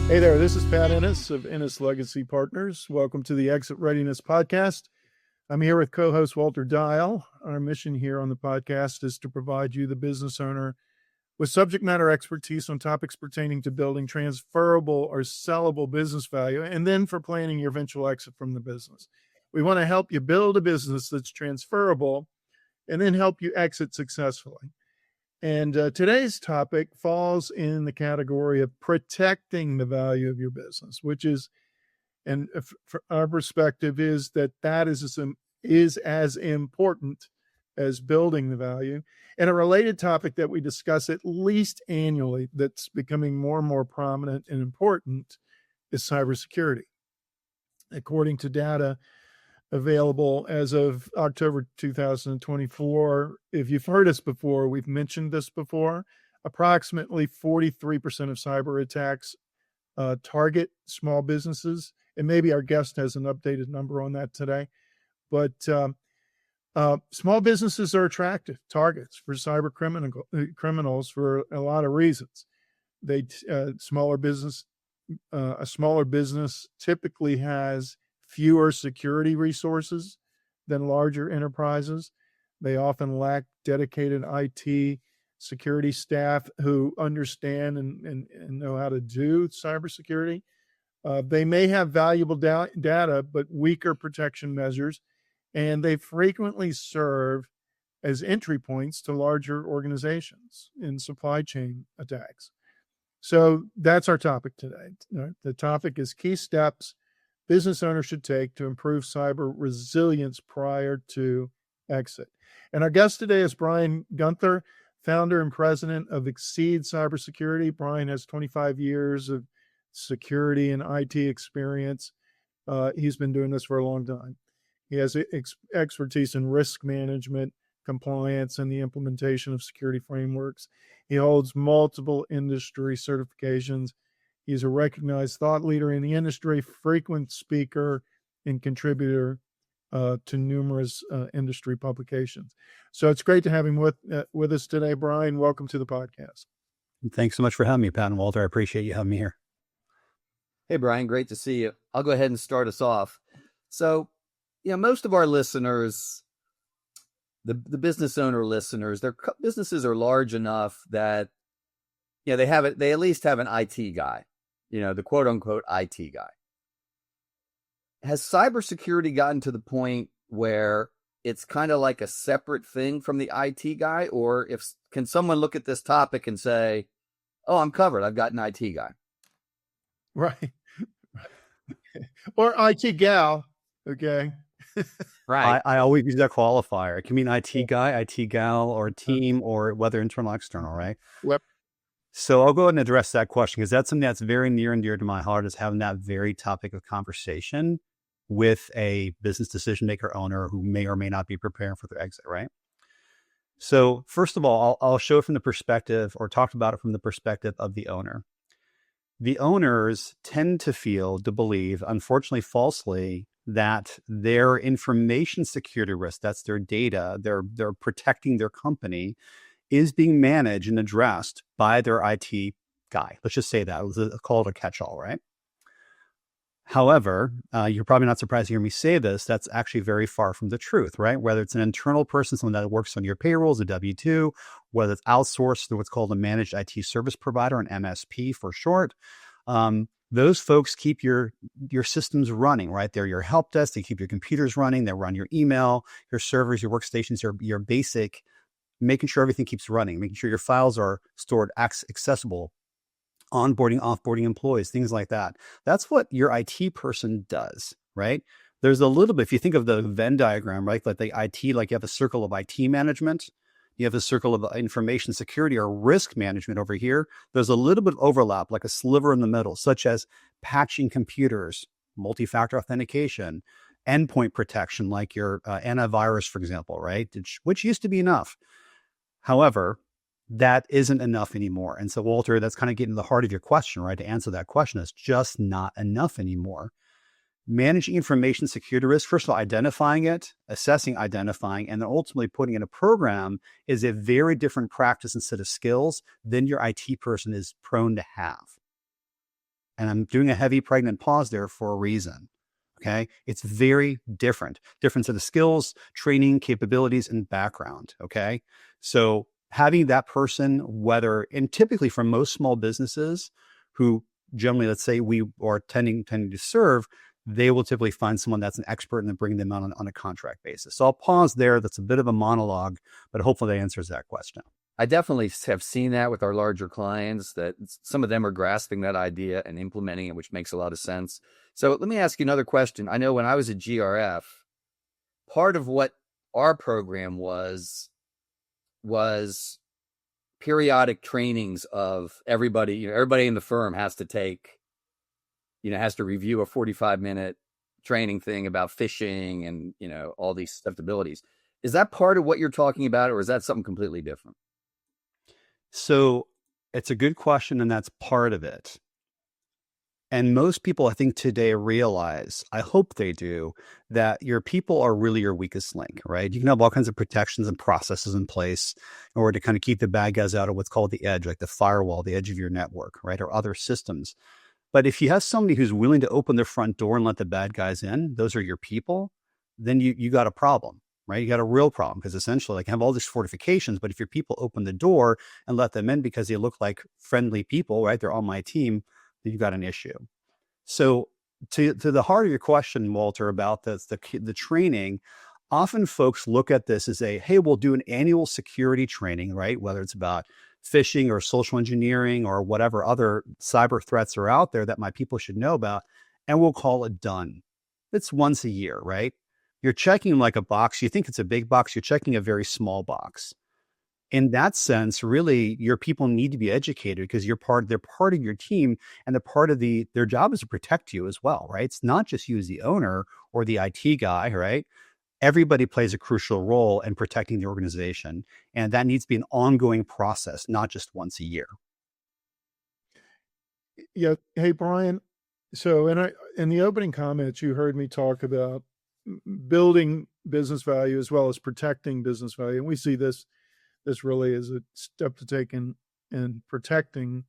Hey there, this is Pat Ennis of Ennis Legacy Partners. Welcome to the Exit Readiness Podcast. I'm here with co-host Walter Dial. Our mission here on the podcast is to provide you, the business owner, with subject matter expertise on topics pertaining to building transferable or sellable business value, and then for planning your eventual exit from the business. We want to help you build a business that's transferable and then help you exit successfully. And today's topic falls in the category of protecting the value of your business, which is, and from our perspective, is as important as building the value. And a related topic that we discuss at least annually that's becoming more and more prominent and important is cybersecurity. According to data available as of October 2024. If you've heard us before, we've mentioned this before, approximately 43% of cyber attacks target small businesses. And maybe our guest has an updated number on that today. But small businesses are attractive targets for cyber criminals for a lot of reasons. A smaller business typically has fewer security resources than larger enterprises. They often lack dedicated IT security staff who understand and know how to do cybersecurity. They may have valuable data, but weaker protection measures, and they frequently serve as entry points to larger organizations in supply chain attacks. So that's our topic today. The topic is key steps business owners should take to improve cyber resilience prior to exit. And our guest today is Brian Guenther, founder and president of Exceed Cybersecurity. Brian has 25 years of security and IT experience. He's been doing this for a long time. He has expertise in risk management, compliance, and the implementation of security frameworks. He holds multiple industry certifications. He's a recognized thought leader in the industry, frequent speaker, and contributor to numerous industry publications. So it's great to have him with us today. Brian, welcome to the podcast. Thanks so much for having me, Pat and Walter. I appreciate you having me here. Hey, Brian, great to see you. I'll go ahead and start us off. So, most of our listeners, the business owner listeners, their businesses are large enough that, they at least have an IT guy. The quote unquote IT guy. Has cybersecurity gotten to the point where it's kind of like a separate thing from the IT guy? Or can someone look at this topic and say, oh, I'm covered, I've got an IT guy? Right. Or IT gal. Okay. Right. I always use that qualifier. It can mean IT guy, IT gal, or team, or whether internal or external, right? Yep. So I'll go ahead and address that question because that's something that's very near and dear to my heart, is having that very topic of conversation with a business decision maker owner who may or may not be preparing for their exit, right? So first of all, I'll show it from the perspective, or talk about it from the perspective of the owner. The owners tend to believe, unfortunately falsely, that their information security risk, that's their data, they're protecting their company, is being managed and addressed by their IT guy. Let's just say that. Let's call it a catch-all, right? However, you're probably not surprised to hear me say this. That's actually very far from the truth, right? Whether it's an internal person, someone that works on your payrolls, a W-2, whether it's outsourced through what's called a managed IT service provider, an MSP for short, those folks keep your systems running, right? They're your help desk. They keep your computers running. They run your email, your servers, your workstations, your basic, making sure everything keeps running, making sure your files are stored accessible, onboarding, offboarding employees, things like that. That's what your IT person does, right? There's a little bit, if you think of the Venn diagram, right? Like the IT, like you have a circle of IT management, you have a circle of information security or risk management over here. There's a little bit of overlap, like a sliver in the middle, such as patching computers, multi-factor authentication, endpoint protection, like your antivirus, for example, right? Which used to be enough. However, that isn't enough anymore. And so, Walter, that's kind of getting to the heart of your question, right? To answer that question, it's just not enough anymore. Managing information security risk, first of all, identifying it, identifying, and then ultimately putting in a program is a very different practice and set of skills than your IT person is prone to have. And I'm doing a heavy pregnant pause there for a reason. Okay. It's very different. Difference of the skills, training, capabilities, and background. Okay. So having that person, and typically for most small businesses who generally, let's say we are tending to serve, they will typically find someone that's an expert and then bring them on a contract basis. So I'll pause there. That's a bit of a monologue, but hopefully that answers that question. I definitely have seen that with our larger clients, that some of them are grasping that idea and implementing it, which makes a lot of sense. So let me ask you another question. I know when I was at GRF, part of what our program was periodic trainings of everybody. Everybody in the firm has to review a 45-minute training thing about phishing and, all these susceptibilities. Is that part of what you're talking about, or is that something completely different? So it's a good question, and that's part of it. And most people, I think, today realize, I hope they do, that your people are really your weakest link, right? You can have all kinds of protections and processes in place in order to kind of keep the bad guys out of what's called the edge, like the firewall, the edge of your network, right? Or other systems. But if you have somebody who's willing to open their front door and let the bad guys in, those are your people, then you got a problem, right? You got a real problem, because essentially, like, have all these fortifications, but if your people open the door and let them in because they look like friendly people, right? They're on my team, then you've got an issue. So to the heart of your question, Walter, about the training, often folks look at this as hey, we'll do an annual security training, right? Whether it's about phishing or social engineering or whatever other cyber threats are out there that my people should know about, and we'll call it done. It's once a year, right? You're checking like a box. You think it's a big box. You're checking a very small box. In that sense, really, your people need to be educated, because they're part of your team, and their job is to protect you as well, right? It's not just you as the owner or the IT guy, right? Everybody plays a crucial role in protecting the organization, and that needs to be an ongoing process, not just once a year. Yeah. Hey, Brian. So in the opening comments, you heard me talk about building business value as well as protecting business value. And we see this really is a step to take in protecting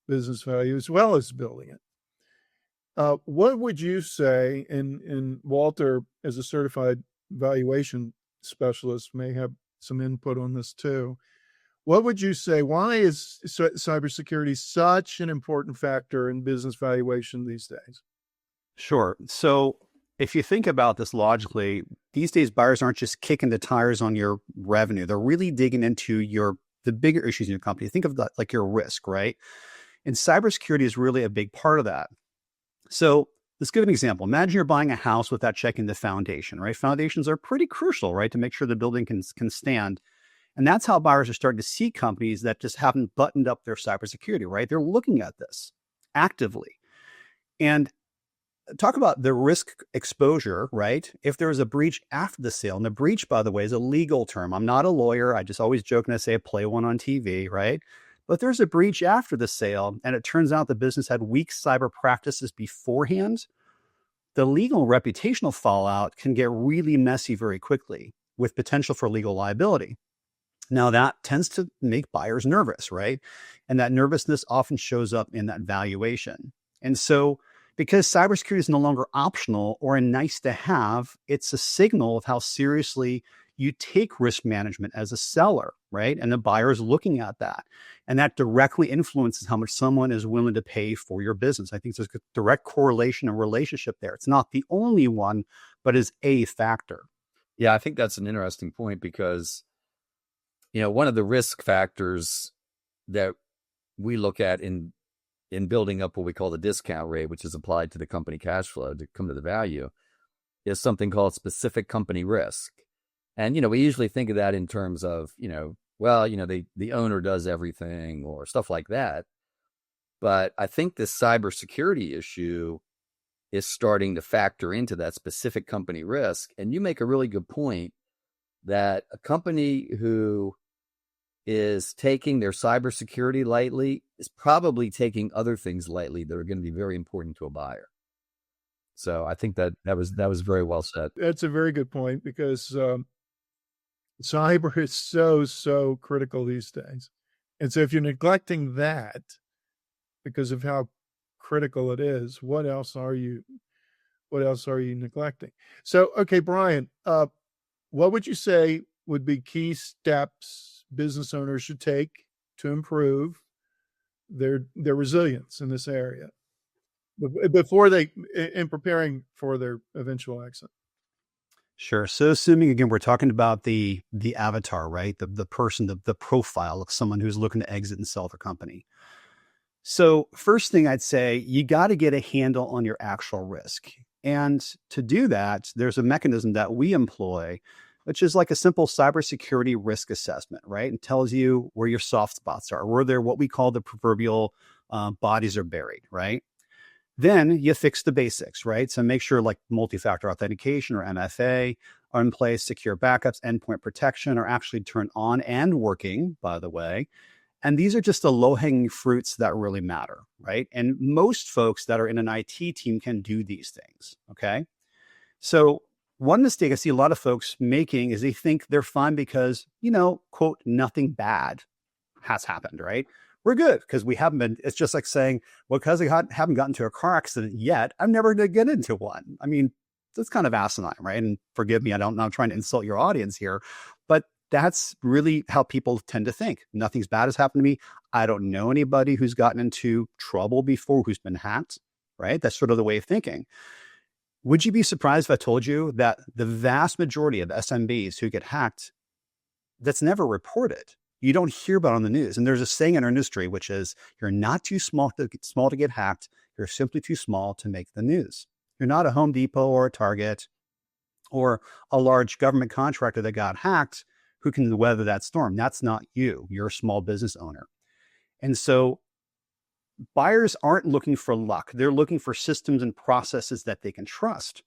business value as well as building it. What would you say, and Walter, as a certified valuation specialist, may have some input on this too. What would you say, why is cybersecurity such an important factor in business valuation these days? Sure. So if you think about this logically, these days buyers aren't just kicking the tires on your revenue. They're really digging into the bigger issues in your company. Think of that like your risk, right? And cybersecurity is really a big part of that. So let's give an example. Imagine you're buying a house without checking the foundation, right? Foundations are pretty crucial, right? To make sure the building can stand. And that's how buyers are starting to see companies that just haven't buttoned up their cybersecurity, right? They're looking at this actively. And talk about the risk exposure, right? If there is a breach after the sale, and the breach, by the way, is a legal term. I'm not a lawyer. I just always joke and I say I play one on TV, right? But there's a breach after the sale, and it turns out the business had weak cyber practices beforehand. The legal and reputational fallout can get really messy very quickly, with potential for legal liability. Now, that tends to make buyers nervous, right? And that nervousness often shows up in that valuation. And so, because cybersecurity is no longer optional or a nice to have, it's a signal of how seriously you take risk management as a seller, right? And the buyer is looking at that. And that directly influences how much someone is willing to pay for your business. I think there's a direct correlation and relationship there. It's not the only one, but is a factor. Yeah, I think that's an interesting point, because, one of the risk factors that we look at in building up what we call the discount rate, which is applied to the company cash flow to come to the value, is something called specific company risk. And, we usually think of that in terms of, the owner does everything or stuff like that. But I think this cybersecurity issue is starting to factor into that specific company risk. And you make a really good point that a company who is taking their cybersecurity lightly is probably taking other things lightly that are going to be very important to a buyer. So I think that was very well said. That's a very good point, because cyber is so critical these days. And so if you're neglecting that because of how critical it is, what else are you neglecting? So, okay, Brian, what would you say would be key steps business owners should take to improve their resilience in this area before in preparing for their eventual exit? Sure. So assuming, again, we're talking about the avatar, right? The person, the profile of someone who's looking to exit and sell their company. So first thing I'd say, you got to get a handle on your actual risk. And to do that, there's a mechanism that we employ, which is like a simple cybersecurity risk assessment, right? It tells you where your soft spots are, where they're what we call the proverbial bodies are buried, right? Then you fix the basics, right? So make sure like multi-factor authentication or MFA are in place, secure backups, endpoint protection are actually turned on and working, by the way. And these are just the low-hanging fruits that really matter, right? And most folks that are in an IT team can do these things, okay? So one mistake I see a lot of folks making is they think they're fine because, quote, nothing bad has happened, right? We're good because we haven't been. It's just like saying, well, because I haven't gotten into a car accident yet, I'm never going to get into one. I mean, that's kind of asinine, right? And forgive me, I'm not trying to insult your audience here, but that's really how people tend to think. Nothing's bad has happened to me. I don't know anybody who's gotten into trouble before who's been hacked, right? That's sort of the way of thinking. Would you be surprised if I told you that the vast majority of SMBs who get hacked, that's never reported? You don't hear about it on the news. And there's a saying in our industry, which is you're not too small to get hacked. You're simply too small to make the news. You're not a Home Depot or a Target or a large government contractor that got hacked who can weather that storm. That's not you. You're a small business owner. And so buyers aren't looking for luck. They're looking for systems and processes that they can trust.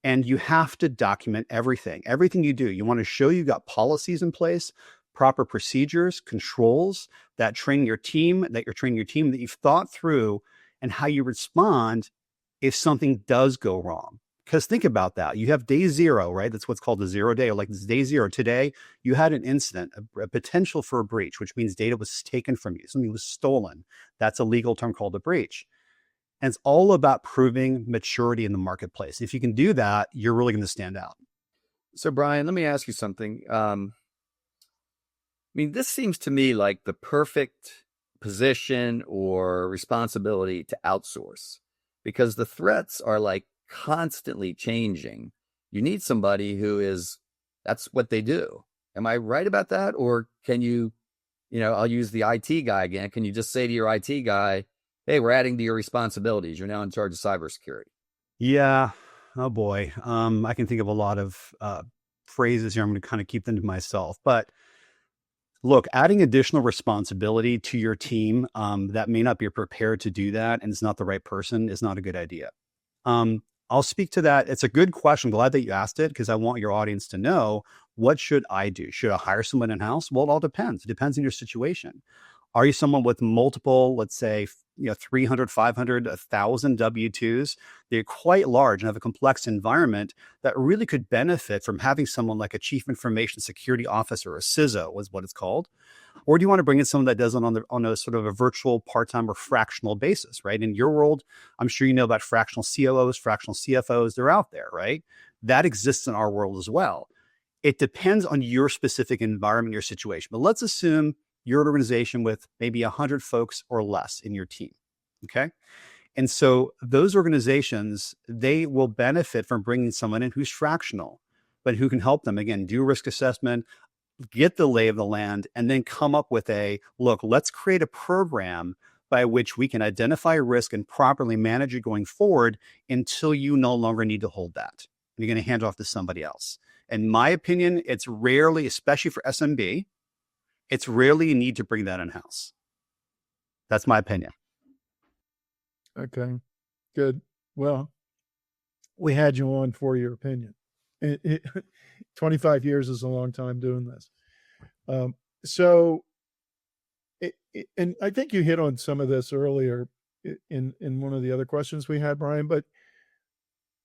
And you have to document everything you do. You want to show you've got policies in place, proper procedures, controls that train your team, that you've thought through, and how you respond if something does go wrong. Because think about that. You have day zero, right? That's what's called the 0 day, or like this day zero. Today, you had an incident, a potential for a breach, which means data was taken from you. Something was stolen. That's a legal term called a breach. And it's all about proving maturity in the marketplace. If you can do that, you're really going to stand out. So, Brian, let me ask you something. This seems to me like the perfect position or responsibility to outsource, because the threats are like constantly changing. You need somebody that's what they do. Am I right about that? Or can you, I'll use the IT guy again. Can you just say to your IT guy, hey, we're adding to your responsibilities. You're now in charge of cybersecurity? Yeah. Oh boy. I can think of a lot of phrases here. I'm going to kind of keep them to myself, but look, adding additional responsibility to your team that may not be prepared to do that and is not the right person is not a good idea. I'll speak to that. It's a good question. I'm glad that you asked it, because I want your audience to know, what should I do? Should I hire someone in-house? Well, it all depends. It depends on your situation. Are you someone with multiple, let's say, 300, 500, 1,000 W-2s? They're quite large and have a complex environment that really could benefit from having someone like a chief information security officer, a CISO is what it's called. Or do you want to bring in someone that does it on a sort of a virtual part-time or fractional basis, right? In your world, I'm sure you know about fractional COOs, fractional CFOs. They're out there, right? That exists in our world as well. It depends on your specific environment, your situation. But let's assume you're an organization with maybe 100 folks or less in your team, okay? And so those organizations, they will benefit from bringing someone in who's fractional, but who can help them, again, do risk assessment, get the lay of the land, and then come up with let's create a program by which we can identify risk and properly manage it going forward until you no longer need to hold that. You're going to hand off to somebody else. In my opinion, it's rarely, especially for SMB, it's rarely you need to bring that in-house. That's my opinion. Okay, good. Well, we had you on for your opinion. 25 years is a long time doing this. And I think you hit on some of this earlier in one of the other questions we had, Brian, but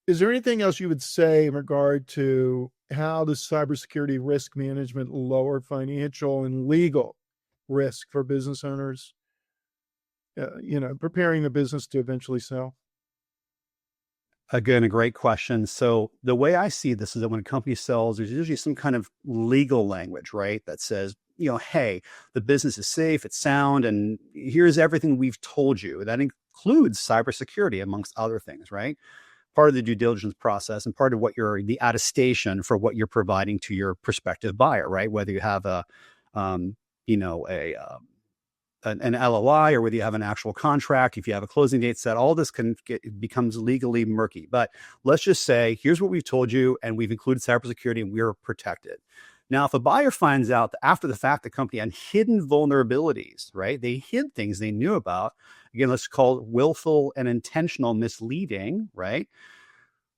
is there anything else you would say in regard to how does cybersecurity risk management lower financial and legal risk for business owners preparing the business to eventually sell? Again, a great question. So the way I see this is that when a company sells, there's usually some kind of legal language, right? That says, hey, the business is safe, it's sound, and here's everything we've told you. That includes cybersecurity, amongst other things, right? Part of the due diligence process and part of the attestation for what you're providing to your prospective buyer, right? Whether you have an LOI or whether you have an actual contract, if you have a closing date set, all this becomes legally murky. But let's just say, here's what we've told you, and we've included cybersecurity, and we're protected. Now, if a buyer finds out that after the fact the company had hidden vulnerabilities, right? They hid things they knew about. Again, let's call it willful and intentional misleading, right?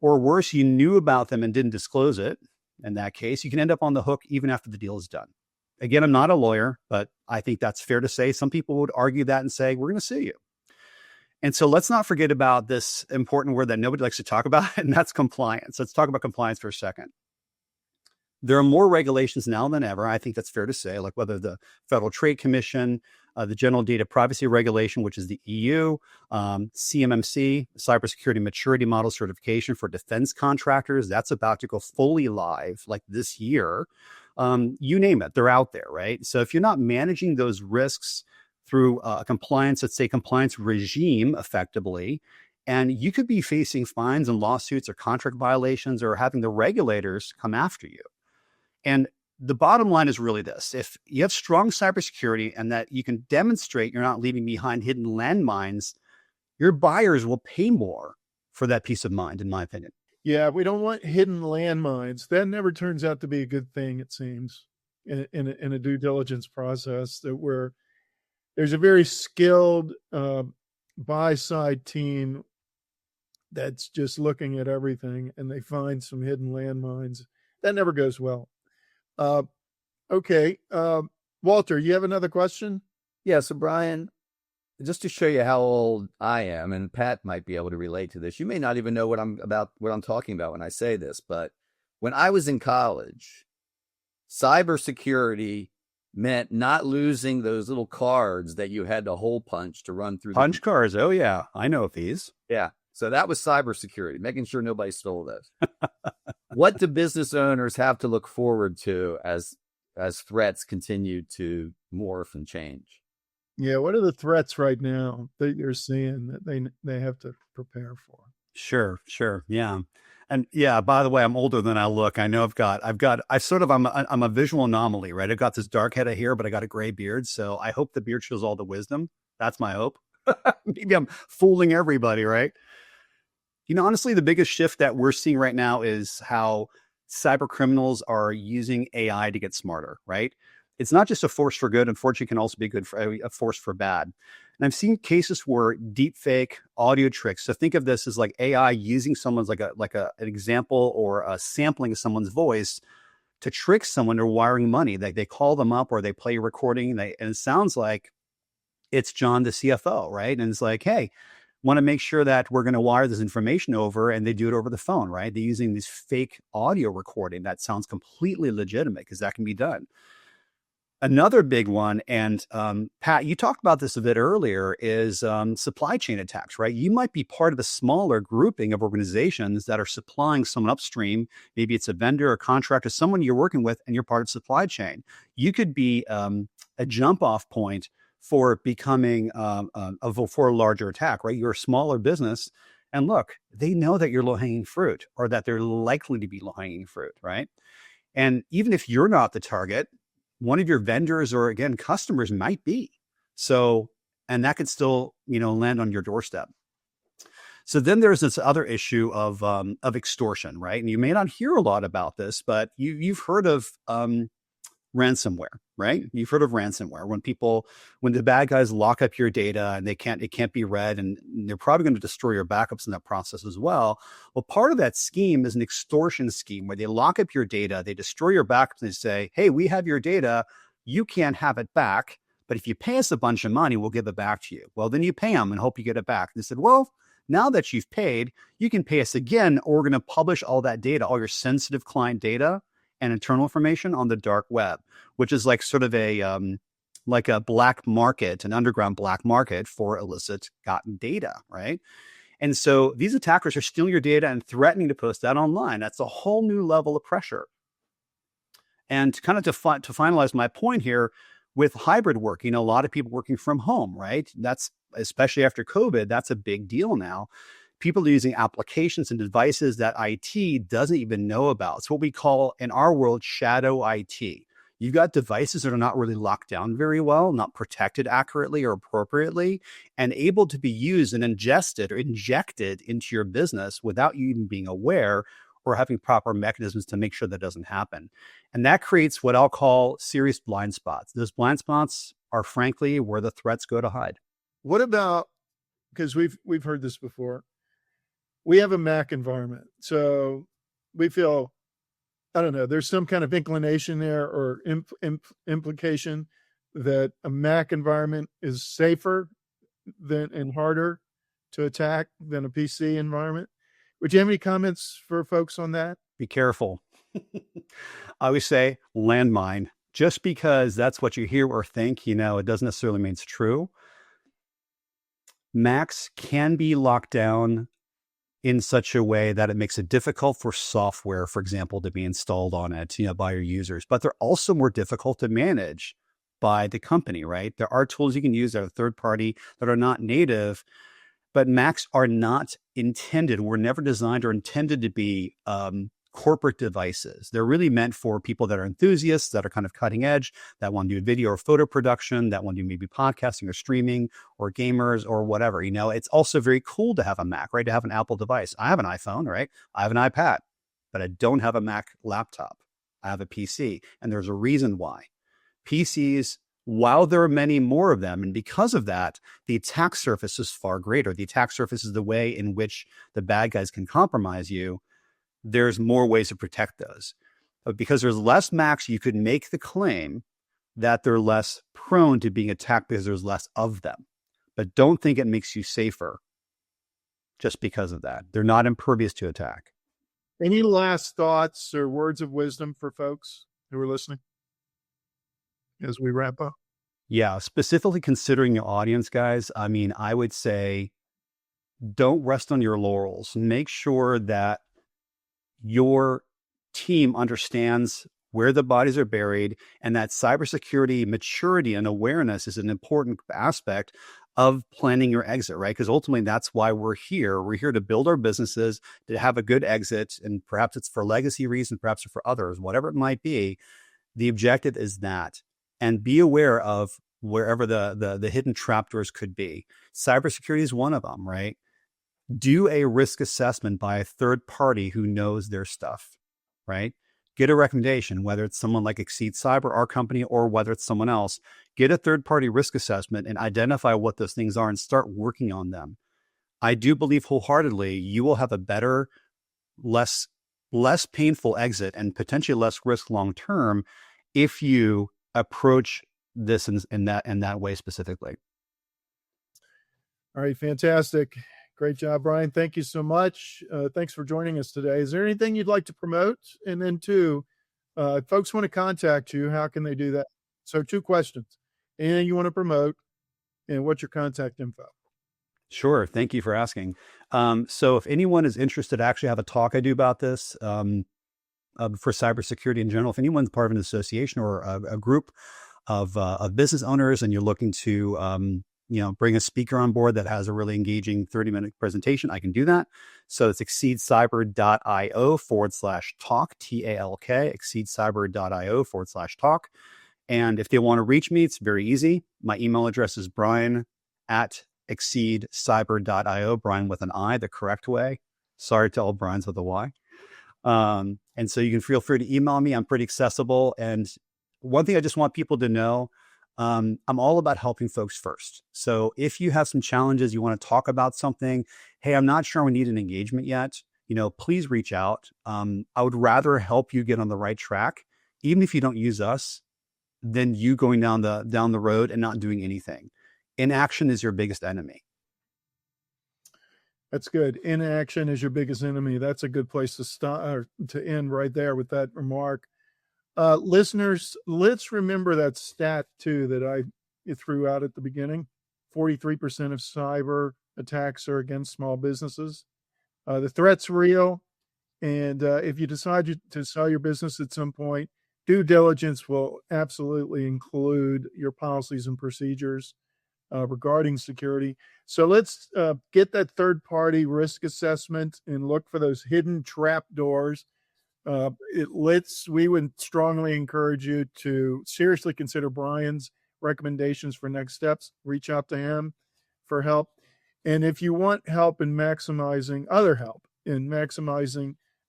Or worse, you knew about them and didn't disclose it. In that case, you can end up on the hook even after the deal is done. Again, I'm not a lawyer, but I think that's fair to say. Some people would argue that and say, we're going to sue you. And so let's not forget about this important word that nobody likes to talk about, and that's compliance. Let's talk about compliance for a second. There are more regulations now than ever. I think that's fair to say, like whether the Federal Trade Commission, the General Data Privacy Regulation, which is the EU, CMMC, Cybersecurity Maturity Model Certification for defense contractors. That's about to go fully live like this year. You name it, they're out there, right? So if you're not managing those risks through a compliance, let's say compliance regime effectively, and you could be facing fines and lawsuits or contract violations or having the regulators come after you. And the bottom line is really this: if you have strong cybersecurity and that you can demonstrate you're not leaving behind hidden landmines, your buyers will pay more for that peace of mind, in my opinion. Yeah, we don't want hidden landmines. That never turns out to be a good thing, it seems, in a due diligence process, where there's a very skilled buy-side team that's just looking at everything, and they find some hidden landmines. That never goes well. Okay. Walter, you have another question? Yeah. So Brian, just to show you how old I am, and Pat might be able to relate to this. You may not even know what I'm talking about when I say this, but when I was in college, cybersecurity meant not losing those little cards that you had to hole punch to run through. Punch cards. Oh yeah. I know these. Yeah. So that was cybersecurity, making sure nobody stole those. What do business owners have to look forward to as threats continue to morph and change? Yeah, what are the threats right now that you're seeing that they have to prepare for? Sure. Yeah. And yeah, by the way, I'm older than I look. I know I'm a visual anomaly, right? I've got this dark head of hair, but I got a gray beard. So I hope the beard shows all the wisdom. That's my hope. Maybe I'm fooling everybody, right? Honestly, the biggest shift that we're seeing right now is how cyber criminals are using AI to get smarter, right? It's not just a force for good. Unfortunately, it can also be a force for bad. And I've seen cases where deep fake audio tricks. So think of this as like AI using someone's an example or a sampling of someone's voice to trick someone to wiring money. They call them up or they play a recording and it sounds like it's John, the CFO, right? And it's like, hey, want to make sure that we're going to wire this information over, and they do it over the phone, right? They're using this fake audio recording that sounds completely legitimate because that can be done. Another big one, and Pat, you talked about this a bit earlier, is supply chain attacks, right? You might be part of a smaller grouping of organizations that are supplying someone upstream.Maybe it's a vendor or contractor, someone you're working with, and you're part of supply chain. You could be a jump-off point for becoming for a larger attack, right? You're a smaller business, and look, they know that you're low-hanging fruit, or that they're likely to be low-hanging fruit, right? And even if you're not the target, one of your vendors or again customers might be. So, and that could still land on your doorstep. So then there's this other issue of extortion, right? And you may not hear a lot about this, but you've heard of ransomware, right? You've heard of ransomware when the bad guys lock up your data and it can't be read, and they're probably going to destroy your backups in that process as well. Well, part of that scheme is an extortion scheme where they lock up your data, they destroy your backups, and they say, hey, we have your data, you can't have it back, but if you pay us a bunch of money, we'll give it back to you. Well, then you pay them and hope you get it back. And they said, well, now that you've paid, you can pay us again, or we're going to publish all that data, all your sensitive client data and internal information on the dark web, which is like sort of a like a black market, an underground black market for illicit gotten data, right? And so these attackers are stealing your data and threatening to post that online. That's a whole new level of pressure. And kind of to finalize my point here, with hybrid work, a lot of people working from home, right? That's, especially after COVID, that's a big deal now. People are using applications and devices that IT doesn't even know about. It's what we call in our world shadow IT. You've got devices that are not really locked down very well, not protected accurately or appropriately, and able to be used and ingested or injected into your business without you even being aware or having proper mechanisms to make sure that doesn't happen. And that creates what I'll call serious blind spots. Those blind spots are frankly where the threats go to hide. What about, because we've heard this before, we have a Mac environment. So we feel, I don't know, there's some kind of inclination there or implication that a Mac environment is safer than and harder to attack than a PC environment. Would you have any comments for folks on that? Be careful. I always say landmine. Just because that's what you hear or think, it doesn't necessarily mean it's true. Macs can be locked down in such a way that it makes it difficult for software, for example, to be installed on it, by your users. But they're also more difficult to manage by the company, right? There are tools you can use that are third party that are not native, but Macs are not intended, were never designed or intended to be corporate devices. They're really meant for people that are enthusiasts, that are kind of cutting edge, that want to do video or photo production, that want to do maybe podcasting or streaming, or gamers or whatever. It's also very cool to have a Mac, right? To have an Apple device. I have an iPhone, right? I have an iPad, but I don't have a Mac laptop. I have a PC, and there's a reason why. PCs, while there are many more of them, and because of that, the attack surface is far greater. The attack surface is the way in which the bad guys can compromise you. There's more ways to protect those. But because there's less Macs, you could make the claim that they're less prone to being attacked because there's less of them. But don't think it makes you safer just because of that. They're not impervious to attack. Any last thoughts or words of wisdom for folks who are listening as we wrap up? Yeah, specifically considering your audience, guys, I would say don't rest on your laurels. Make sure that your team understands where the bodies are buried, and that cybersecurity maturity and awareness is an important aspect of planning your exit, right? Because ultimately that's why we're here. We're here to build our businesses, to have a good exit, and perhaps it's for legacy reasons, perhaps it's for others, whatever it might be. The objective is that, and be aware of wherever the hidden trapdoors could be. Cybersecurity is one of them, right? Do a risk assessment by a third party who knows their stuff, right? Get a recommendation, whether it's someone like Exceed Cyber, our company, or whether it's someone else. Get a third party risk assessment and identify what those things are and start working on them. I do believe wholeheartedly you will have a better, less painful exit and potentially less risk long term if you approach this in that way specifically. All right, fantastic. Great job, Brian. Thank you so much. Thanks for joining us today. Is there anything you'd like to promote? And then two, if folks want to contact you, how can they do that? So 2 questions. Anything you want to promote, and what's your contact info? Sure. Thank you for asking. So if anyone is interested, I actually have a talk I do about this for cybersecurity in general. If anyone's part of an association or a group of business owners, and you're looking to bring a speaker on board that has a really engaging 30-minute presentation, I can do that. So it's exceedcyber.io/talk, TALK, exceedcyber.io/talk. And if they want to reach me, it's very easy. My email address is brian@exceedcyber.io, Brian with an I, the correct way. Sorry to all Brian's with a Y. And so you can feel free to email me. I'm pretty accessible. And one thing I just want people to know, I'm all about helping folks first. So if you have some challenges, you want to talk about something, hey, I'm not sure we need an engagement yet, please reach out. I would rather help you get on the right track, even if you don't use us, than you going down the road and not doing anything. Inaction is your biggest enemy. That's good. Inaction is your biggest enemy. That's a good place to start, or to end right there with that remark. Listeners, let's remember that stat too that you threw out at the beginning. 43% of cyber attacks are against small businesses. The threat's real. And if you decide to sell your business at some point, due diligence will absolutely include your policies and procedures regarding security. So let's get that third-party risk assessment and look for those hidden trap doors. We would strongly encourage you to seriously consider Brian's recommendations for next steps. Reach out to him for help. And if you want help in maximizing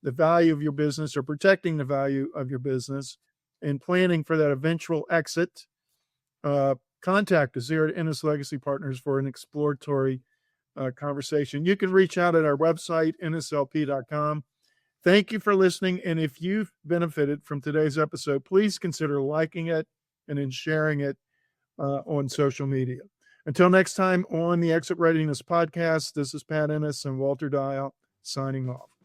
the value of your business or protecting the value of your business and planning for that eventual exit, contact us here at Ennis Legacy Partners for an exploratory conversation. You can reach out at our website, ennislp.com. Thank you for listening. And if you've benefited from today's episode, please consider liking it and then sharing it on social media. Until next time on the Exit Readiness Podcast, this is Pat Ennis and Walter Dial signing off.